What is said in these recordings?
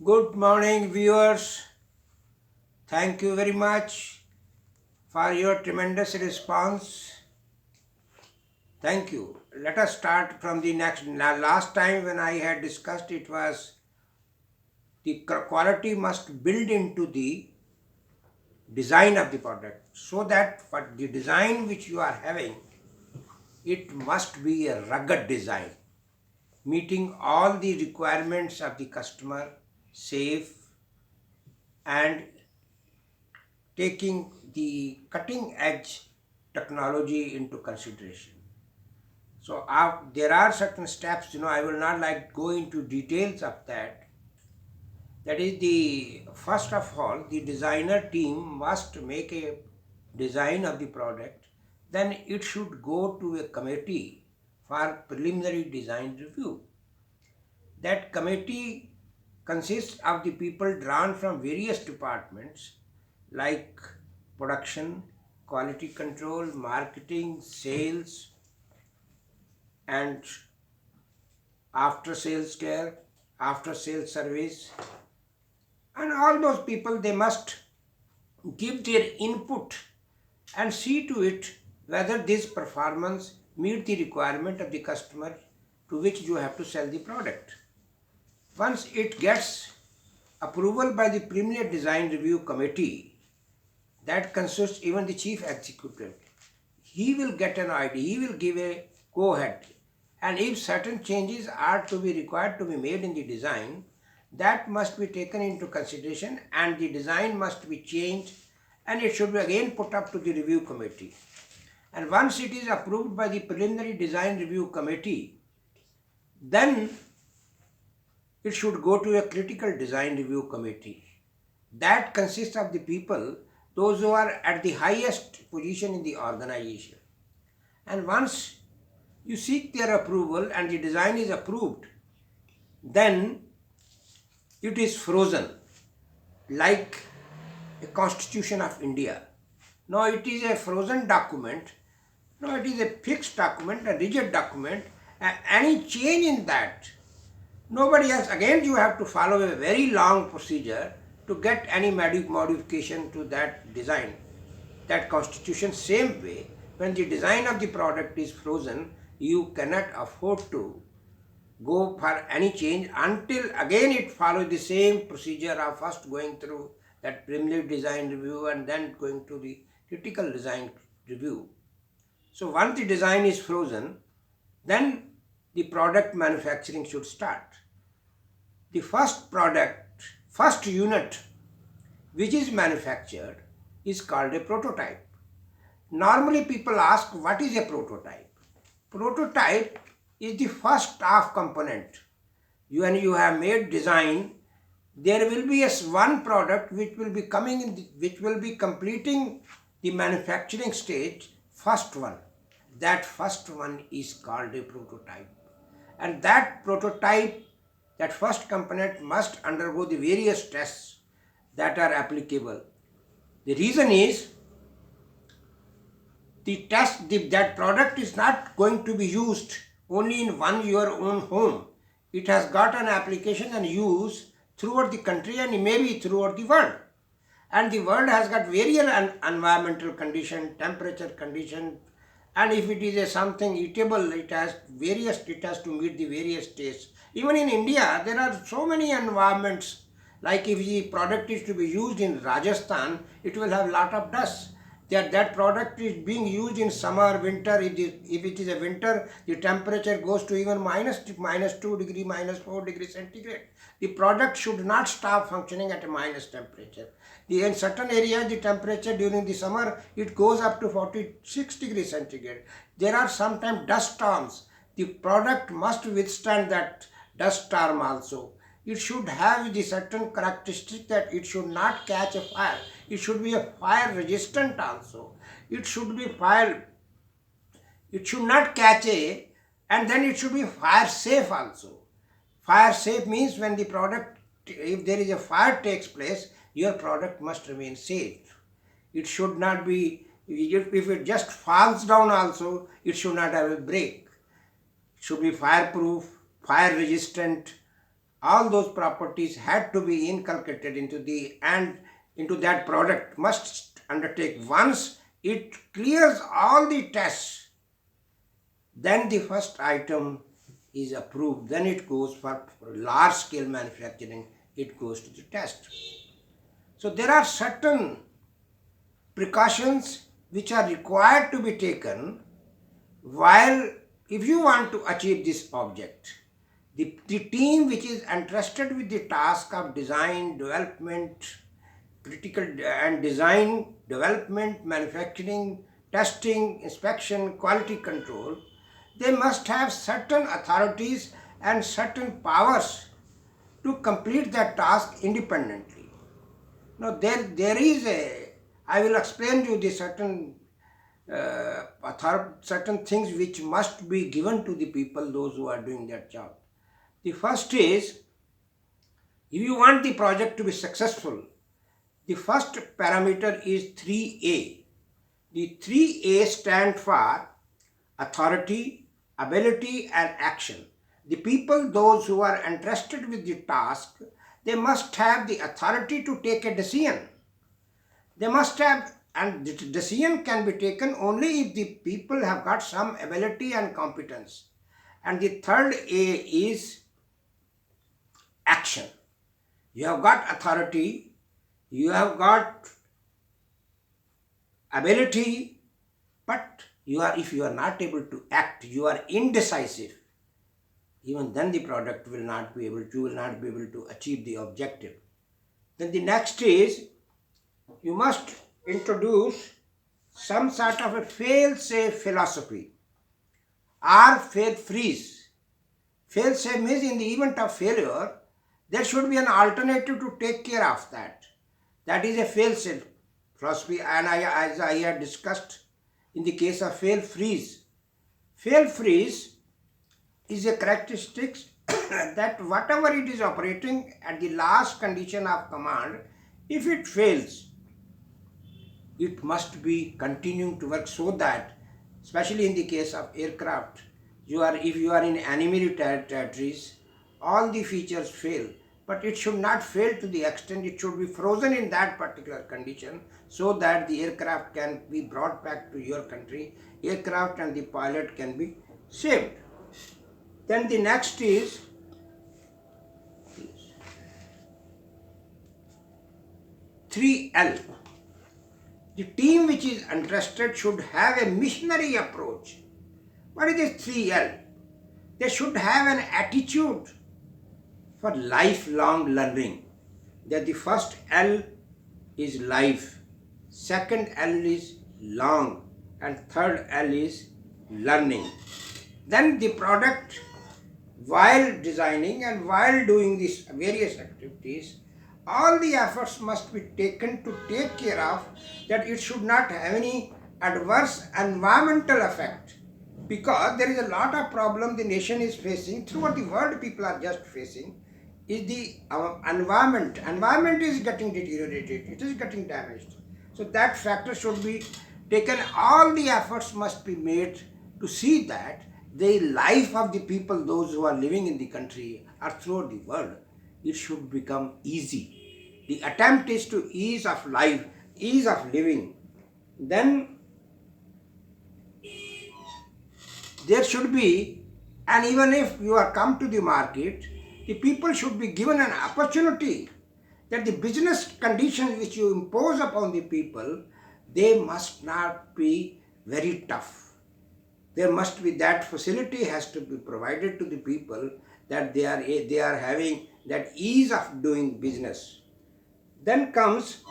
Good morning, viewers. Thank you very much for your tremendous response. Thank you. Let us start from the next. Last time when I had discussed, it was the quality must build into the design of the product, so that what the design which you are having, it must be a rugged design, meeting all the requirements of the customer, safe, and taking the cutting edge technology into consideration. So there are certain steps, I will not like go into details of that. That is, the first of all, the designer team must make a design of the product. Then it should go to a committee for preliminary design review. That committee consists of the people drawn from various departments like production, quality control, marketing, sales, and after sales care, after sales service, and all those people, they must give their input and see to it whether this performance meet the requirement of the customer to which you have to sell the product. Once it gets approval by the preliminary design review committee, that consists even the chief executive, he will get an idea, he will give a go ahead. And if certain changes are to be required to be made in the design, that must be taken into consideration and the design must be changed and it should be again put up to the review committee. And once it is approved by the preliminary design review committee, then it should go to a critical design review committee. That consists of the people, those who are at the highest position in the organization. And once you seek their approval and the design is approved, then it is frozen like a constitution of India. Now it is a frozen document. Now it is a fixed document, a rigid document. Any change in that, nobody else, again you have to follow a very long procedure to get any modification to that design, that constitution. Same way, when the design of the product is frozen, you cannot afford to go for any change until again it follows the same procedure of first going through that preliminary design review and then going to the critical design review. So once the design is frozen, then the product manufacturing should start. The first unit which is manufactured is called a prototype. Normally people ask, what is a prototype? Prototype is the first half component. When you have made design, there will be one product which will be which will be completing the manufacturing stage, first one. That first one is called a prototype. And that prototype, that first component must undergo the various tests that are applicable. The reason is, that product is not going to be used only in your own home. It has got an application and use throughout the country and maybe throughout the world. And the world has got various environmental condition, temperature condition, and if it is something eatable, it has to meet the various tastes. Even in India, there are so many environments. Like if the product is to be used in Rajasthan, it will have lot of dust. That product is being used in summer, winter. If it is a winter, the temperature goes to even minus 2 degree, minus 4 degree centigrade. The product should not stop functioning at a minus temperature. In certain areas, the temperature during the summer, it goes up to 46 degrees centigrade. There are sometimes dust storms. The product must withstand that dust storm also. It should have the certain characteristic that it should not catch a fire. It should be a fire resistant also. It should be it should not catch and then it should be fire safe also. Fire safe means when the product, if there is a fire takes place, your product must remain safe. It should not be, if it just falls down also, it should not have a break. It should be fireproof, fire resistant, all those properties had to be inculcated into the and into that product must undertake. Once it clears all the tests, then the first item is approved. Then it goes for large scale manufacturing, it goes to the test. So there are certain precautions which are required to be taken while, if you want to achieve this object. The team which is entrusted with the task of design, development, critical and design, development, manufacturing, testing, inspection, quality control, they must have certain authorities and certain powers to complete that task independently. Now there is I will explain to you the certain things which must be given to the people, those who are doing that job. The first is, if you want the project to be successful, the first parameter is 3A. The 3A stand for authority, ability and action. The people, those who are entrusted with the task, they must have the authority to take a decision. They must have, and the decision can be taken only if the people have got some ability and competence. And the third A is action. You have got authority, you have got ability, but if you are not able to act, you are indecisive, even then the product will not be able to achieve the objective. Then the next is, you must introduce some sort of a fail-safe philosophy or fail-freeze. Fail-safe means in the event of failure, there should be an alternative to take care of that. That is a fail-safe philosophy, and as I had discussed in the case of fail-freeze. Fail-freeze is a characteristic that whatever it is operating at the last condition of command, if it fails, it must be continuing to work, so that, especially in the case of aircraft, if you are in enemy territories, all the features fail, but it should not fail to the extent it should be frozen in that particular condition, so that the aircraft can be brought back to your country, aircraft and the pilot can be saved. Then the next is 3L. The team which is entrusted should have a missionary approach. What is this 3L? They should have an attitude for lifelong learning. That the first L is life, second L is long, and third L is learning. Then the product, while designing and while doing these various activities, all the efforts must be taken to take care of that it should not have any adverse environmental effect, because there is a lot of problem the nation is facing, throughout the world people are just facing, is the environment is getting deteriorated, it is getting damaged. So that factor should be taken, all the efforts must be made to see that the life of the people, those who are living in the country or throughout the world, it should become easy. The attempt is to ease of life, ease of living. Then there should be, and even if you are come to the market, the people should be given an opportunity that the business conditions which you impose upon the people, they must not be very tough. There must be, that facility has to be provided to the people, that they are having that ease of doing business. Then comes,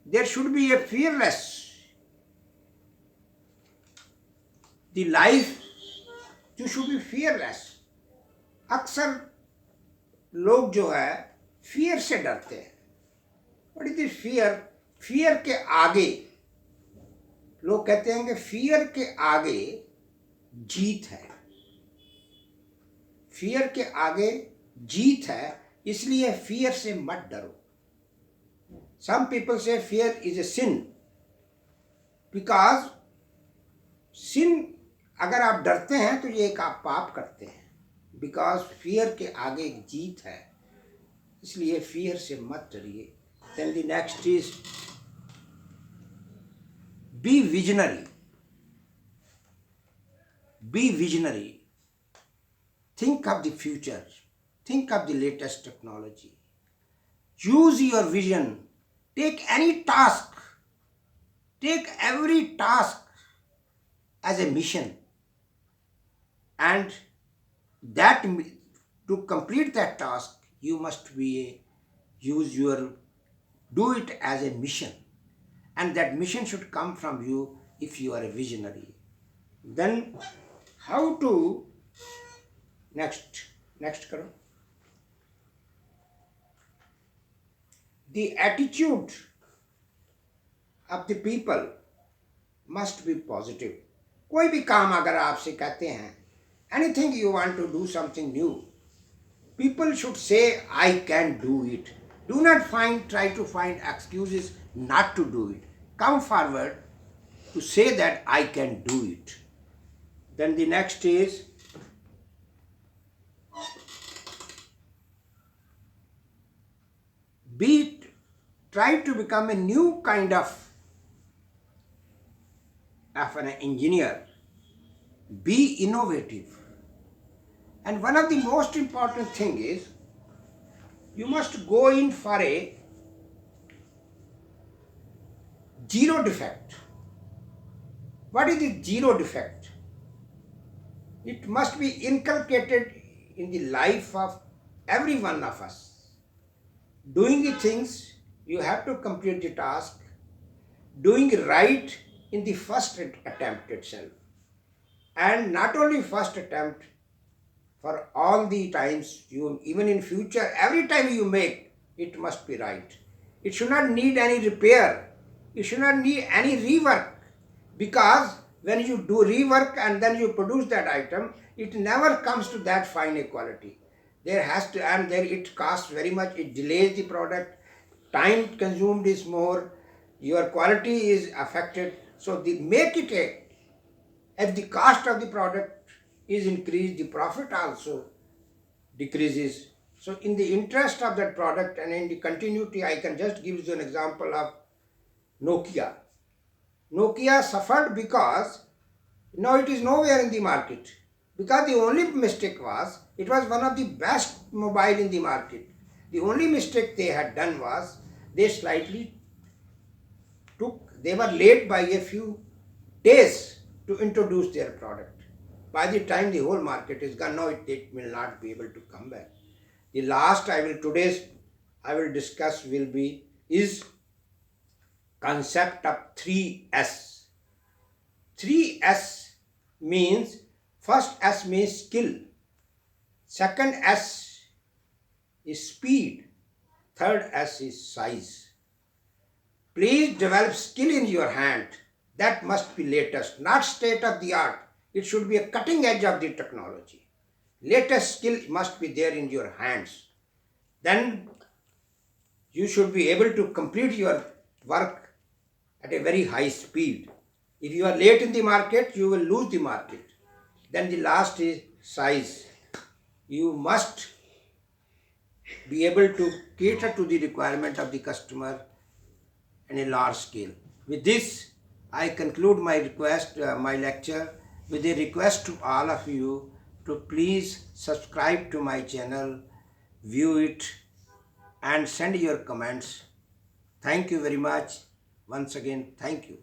there should be a fearless. The life, you should be fearless. अक्सर लोग जो है fear से डरते हैं. What is this fear? Fear के आगे, लोग कहते हैं कि फियर के आगे जीत है, फियर के आगे जीत है, इसलिए फियर से मत डरो. Some people say fear is a sin, because sin, अगर आप डरते हैं तो ये एक आप पाप करते हैं. बिकॉज फियर के आगे एक जीत है, इसलिए फियर से मत डरिए. Then the next is be visionary. Be visionary. Think of the future. Think of the latest technology. Use your vision. Take any task. Take every task as a mission. And that to complete that task, you must do it as a mission. And that mission should come from you if you are a visionary. Then how to next karo. The attitude of the people must be positive. कोई भी काम अगर आपसे कहते हैं, anything you want to do something new, people should say I can do it. Do not try to find excuses not to do it. Come forward to say that I can do it. Then the next is try to become a new kind of an engineer. Be innovative. And one of the most important thing is you must go in for a zero defect. What is the zero defect? It must be inculcated in the life of every one of us. Doing the things, you have to complete the task. Doing right in the first attempt itself. And not only first attempt, for all the times, even in future, every time you make, it must be right. It should not need any repair. It should not need any rework. Because when you do rework and then you produce that item, it never comes to that fine quality. There has to, and there it costs very much, it delays the product, time consumed is more, your quality is affected. So make it if the cost of the product is increased, the profit also decreases. So in the interest of that product and in the continuity, I can just give you an example of Nokia. Nokia suffered because now it is nowhere in the market. Because the only mistake was, it was one of the best mobile in the market. The only mistake they had done was, they were late by a few days to introduce their product. By the time the whole market is gone, now it will not be able to come back. The last I will discuss is concept of 3S. 3S means, first S means skill, second S is speed, third S is size. Please develop skill in your hand. That must be latest, not state of the art. It should be a cutting edge of the technology. Latest skill must be there in your hands. Then you should be able to complete your work at a very high speed. If you are late in the market, you will lose the market. Then the last is size. You must be able to cater to the requirement of the customer in a large scale. With this, I conclude my lecture with a request to all of you to please subscribe to my channel, view it, and send your comments. Thank you very much. Once again, thank you.